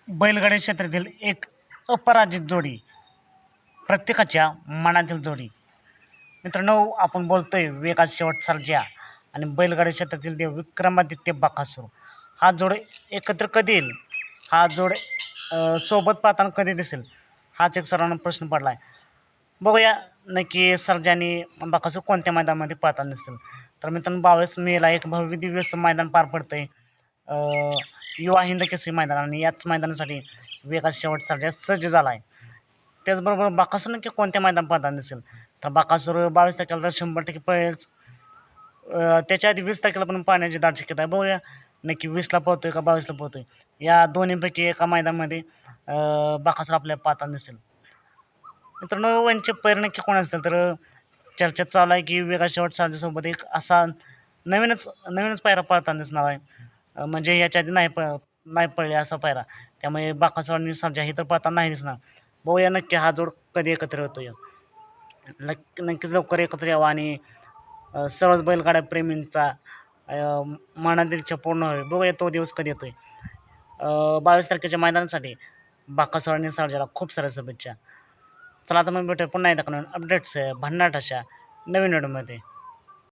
बैलगाडी क्षेत्रातील एक अपराजित जोडी, प्रत्येकाच्या मनातील जोडी. मित्रांनो, आपण बोलतोय वेगात शेवट सर्जा आणि बैलगाडी क्षेत्रातील देव विक्रमादित्य बकासूर. हा जोड एकत्र कधी येईल? हा जोड सोबत पाहताना कधी दिसेल? हाच एक सर्वांना प्रश्न पडला आहे. बघूया नक्की सर्जा आणि बकासूर कोणत्या मैदानामध्ये पाहताना दिसेल. तर मित्रांनो, 22 मेला एक भव्य दिव्य असं मैदान पार पडतंय, युवा हिंद केसरी मैदान, आणि याच मैदानासाठी वेगात शेवट सर्जा सज्ज झाला आहे. त्याचबरोबर बकासूर नक्की कोणत्या मैदान पाहताना दिसेल? तर बकासूर 22 तारखेला तर 100% पळेलच. त्याच्या आधी 20 तारखेला पण पाहण्याची दाट शक्यता आहे. बघूया नक्की 20ला पोहतोय का 22ला पोहतोय. या दोन्हीपैकी एका मैदानामध्ये बकासूर आपल्याला पाहताना दिसेल. मित्रांनो, यांचे पैर नक्की कोण असतील? तर चर्चा चालू आहे की वेगात शेवट सर्जासोबत एक असा नवीनच पायरा पाहताना दिसणार आहे. म्हणजे याच्या आधी नाही पडले असा पायरा. त्यामुळे बकासूर आणि सर्जा हे तर पाहताना नाही दिसणार. बघूया नक्की हा जोड कधी एकत्र होतोय. नक्कीच लवकर एकत्र यावा आणि सर्वच बैलगाड्या प्रेमींचा मनातील इच्छा पूर्ण व्हावी. बघूया तो दिवस कधी येतोय. 22 तारखेच्या मैदानासाठी बकासूर आणि सर्जाला खूप साऱ्या शुभेच्छा. चला, आता मग भेटूया पुन्हा एकदा अपडेट्स भन्नाट अशा नवीन व्हिडिओमध्ये.